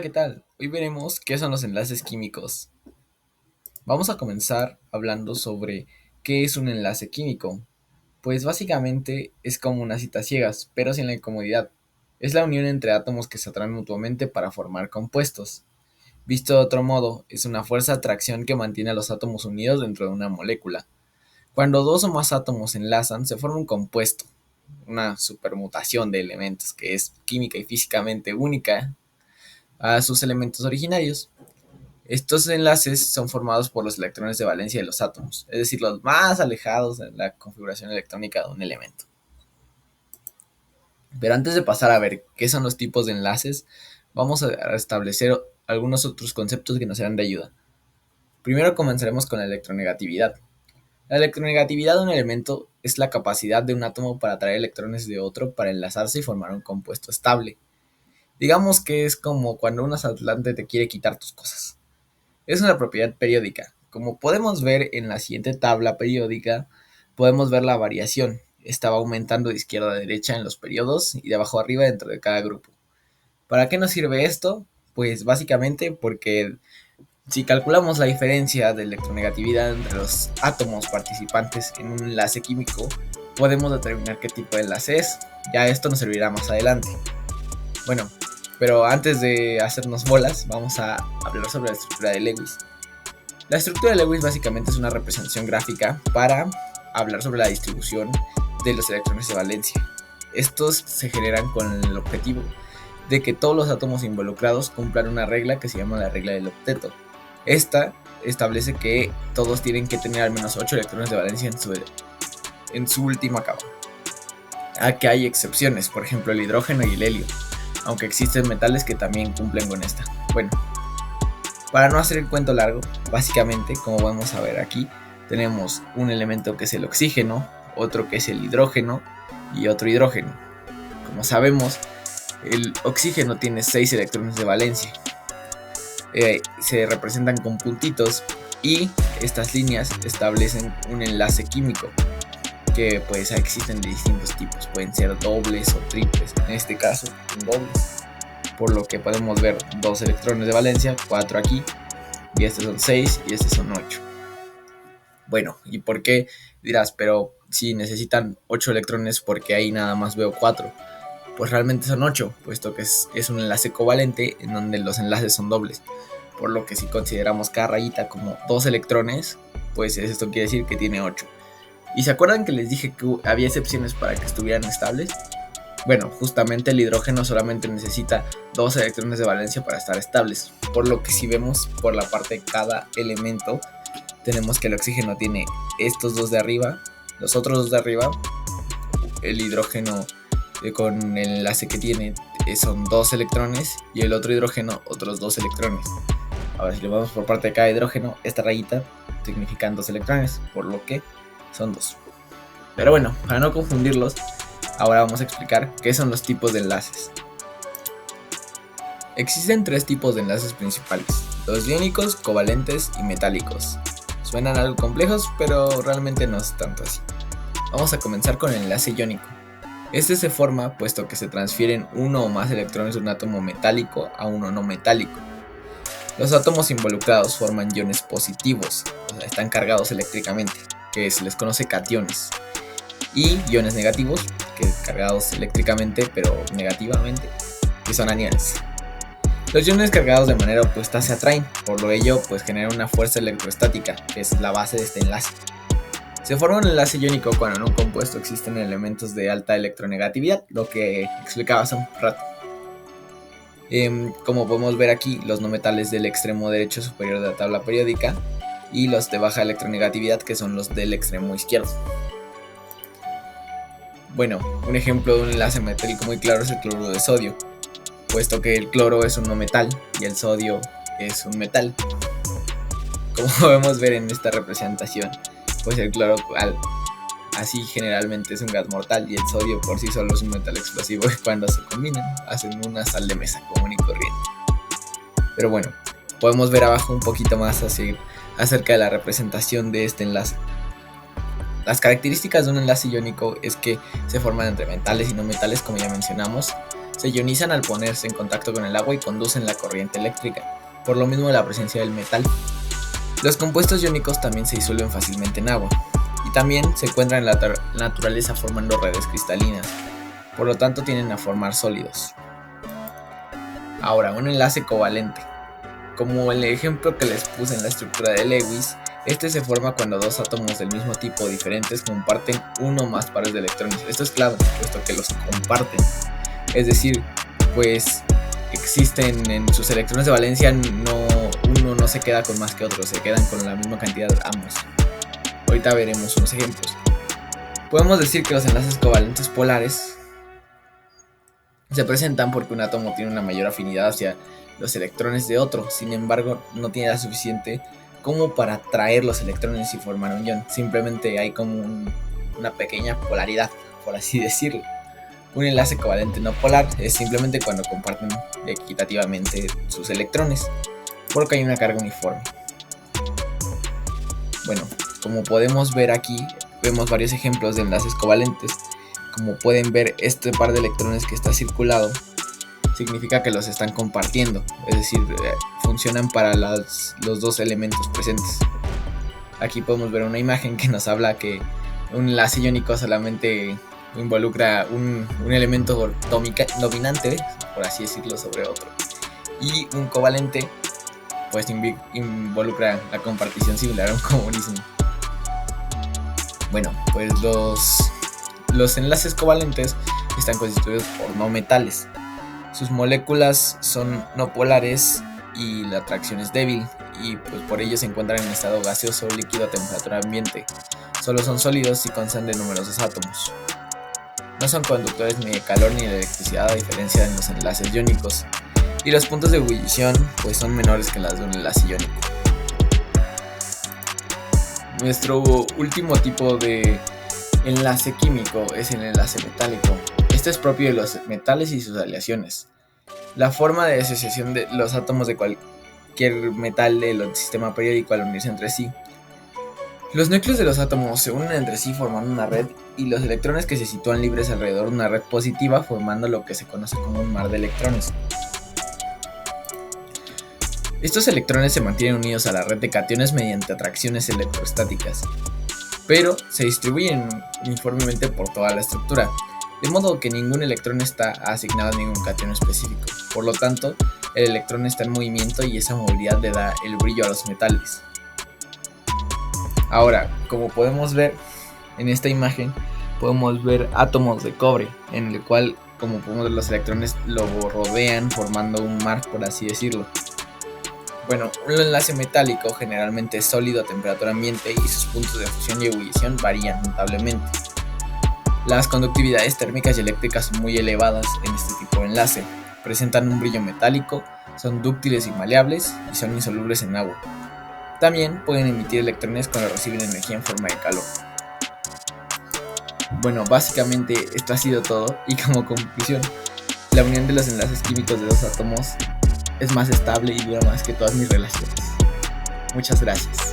Hola, ¿qué tal? Hoy veremos qué son los enlaces químicos. Vamos a comenzar hablando sobre qué es un enlace químico. Pues básicamente es como unas citas ciegas, pero sin la incomodidad. Es la unión entre átomos que se atraen mutuamente para formar compuestos. Visto de otro modo, es una fuerza de atracción que mantiene a los átomos unidos dentro de una molécula. Cuando dos o más átomos se enlazan, se forma un compuesto, una supermutación de elementos que es química y físicamente única a sus elementos originarios. Estos enlaces son formados por los electrones de valencia de los átomos, es decir, los más alejados de la configuración electrónica de un elemento. Pero antes de pasar a ver qué son los tipos de enlaces, vamos a establecer algunos otros conceptos que nos serán de ayuda. Primero comenzaremos con la electronegatividad. La electronegatividad de un elemento es la capacidad de un átomo para atraer electrones de otro para enlazarse y formar un compuesto estable. Digamos que es como cuando un asaltante te quiere quitar tus cosas. Es una propiedad periódica. Como podemos ver en la siguiente tabla periódica, podemos ver la variación. Esta va aumentando de izquierda a derecha en los periodos y de abajo a arriba dentro de cada grupo. ¿Para qué nos sirve esto? Pues básicamente porque si calculamos la diferencia de electronegatividad entre los átomos participantes en un enlace químico, podemos determinar qué tipo de enlace es. Ya esto nos servirá más adelante. Bueno, pero antes de hacernos bolas, vamos a hablar sobre la estructura de Lewis. La estructura de Lewis básicamente es una representación gráfica para hablar sobre la distribución de los electrones de valencia. Estos se generan con el objetivo de que todos los átomos involucrados cumplan una regla que se llama la regla del octeto. Esta establece que todos tienen que tener al menos 8 electrones de valencia en su última capa. Aquí hay excepciones, por ejemplo el hidrógeno y el helio, aunque existen metales que también cumplen con esta. Bueno, para no hacer el cuento largo, básicamente, como vamos a ver aquí, tenemos un elemento que es el oxígeno, otro que es el hidrógeno y otro hidrógeno. Como sabemos, el oxígeno tiene 6 electrones de valencia. Se representan con puntitos y estas líneas establecen un enlace químico que pues existen de distintos tipos, pueden ser dobles o triples, en este caso dobles, por lo que podemos ver 2 electrones de valencia, 4 aquí, y estos son 6 y estos son 8. Bueno, ¿y por qué? Dirás, pero si necesitan 8 electrones, porque ahí nada más veo 4. Pues realmente son 8, puesto que es un enlace covalente en donde los enlaces son dobles, por lo que si consideramos cada rayita como 2 electrones, pues esto quiere decir que tiene 8. ¿Y se acuerdan que les dije que había excepciones para que estuvieran estables? Bueno, justamente el hidrógeno solamente necesita 2 electrones de valencia para estar estables, por lo que si vemos por la parte de cada elemento, tenemos que el oxígeno tiene estos dos de arriba, los otros dos de arriba, el hidrógeno con el enlace que tiene son 2 electrones y el otro hidrógeno otros 2 electrones. Ahora si lo vemos por parte de cada hidrógeno, esta rayita significan 2 electrones, por lo que son 2. Pero bueno, para no confundirlos, ahora vamos a explicar qué son los tipos de enlaces. Existen 3 tipos de enlaces principales: los iónicos, covalentes y metálicos. Suenan algo complejos, pero realmente no es tanto así. Vamos a comenzar con el enlace iónico. Este se forma puesto que se transfieren uno o más electrones de un átomo metálico a uno no metálico. Los átomos involucrados forman iones positivos, o sea, están cargados eléctricamente, que se les conoce cationes, y iones negativos, que cargados eléctricamente pero negativamente, que son aniones. Los iones cargados de manera opuesta se atraen, por lo ello pues generan una fuerza electrostática, que es la base de este enlace. Se forma un enlace iónico cuando en un compuesto existen elementos de alta electronegatividad, lo que explicaba hace un rato. Como podemos ver aquí, los no metales del extremo derecho superior de la tabla periódica y los de baja electronegatividad, que son los del extremo izquierdo. Bueno, un ejemplo de un enlace metálico muy claro es el cloruro de sodio, puesto que el cloro es un no metal y el sodio es un metal. Como podemos ver en esta representación, pues el cloro así generalmente es un gas mortal y el sodio por sí solo es un metal explosivo, y cuando se combinan hacen una sal de mesa común y corriente. Pero bueno, podemos ver abajo un poquito más así acerca de la representación de este enlace. Las características de un enlace iónico es que se forman entre metales y no metales, como ya mencionamos. Se ionizan al ponerse en contacto con el agua y conducen la corriente eléctrica, por lo mismo de la presencia del metal. Los compuestos iónicos también se disuelven fácilmente en agua, y también se encuentran en la naturaleza formando redes cristalinas, por lo tanto tienden a formar sólidos. Ahora, un enlace covalente. Como el ejemplo que les puse en la estructura de Lewis, este se forma cuando dos átomos del mismo tipo o diferentes comparten uno o más pares de electrones. Esto es clave, puesto que los comparten. Es decir, pues existen en sus electrones de valencia, uno no se queda con más que otro, se quedan con la misma cantidad ambos. Ahorita veremos unos ejemplos. Podemos decir que los enlaces covalentes polares se presentan porque un átomo tiene una mayor afinidad hacia los electrones de otro, sin embargo no tiene la suficiente como para atraer los electrones y formar un ion. Simplemente hay como una pequeña polaridad, por así decirlo. Un enlace covalente no polar es simplemente cuando comparten equitativamente sus electrones, porque hay una carga uniforme. Bueno, como podemos ver aquí, vemos varios ejemplos de enlaces covalentes. Como pueden ver, este par de electrones que está circulado significa que los están compartiendo, es decir, funcionan para los dos elementos presentes. Aquí podemos ver una imagen que nos habla que un enlace iónico solamente involucra un elemento dominante, por así decirlo, sobre otro, y un covalente pues involucra la compartición similar a un comunismo. Bueno, pues los enlaces covalentes están constituidos por no metales. Sus moléculas son no polares y la atracción es débil, y pues por ello se encuentran en estado gaseoso o líquido a temperatura ambiente. Solo son sólidos y constan de numerosos átomos. No son conductores ni de calor ni de electricidad, a diferencia de los enlaces iónicos, y los puntos de ebullición pues son menores que las de un enlace iónico. Nuestro último tipo de enlace químico es el enlace metálico. Este es propio de los metales y sus aleaciones. La forma de asociación de los átomos de cualquier metal del sistema periódico al unirse entre sí. Los núcleos de los átomos se unen entre sí formando una red, y los electrones que se sitúan libres alrededor de una red positiva formando lo que se conoce como un mar de electrones. Estos electrones se mantienen unidos a la red de cationes mediante atracciones electrostáticas, pero se distribuyen uniformemente por toda la estructura, de modo que ningún electrón está asignado a ningún catión específico. Por lo tanto, el electrón está en movimiento y esa movilidad le da el brillo a los metales. Ahora, como podemos ver en esta imagen, podemos ver átomos de cobre, en el cual, como podemos ver, los electrones lo rodean formando un mar, por así decirlo. Bueno, un enlace metálico generalmente es sólido a temperatura ambiente y sus puntos de fusión y ebullición varían notablemente. Las conductividades térmicas y eléctricas son muy elevadas en este tipo de enlace, presentan un brillo metálico, son dúctiles y maleables y son insolubles en agua. También pueden emitir electrones cuando reciben energía en forma de calor. Bueno, básicamente esto ha sido todo, y como conclusión, la unión de los enlaces químicos de dos átomos es más estable y dura más que todas mis relaciones. Muchas gracias.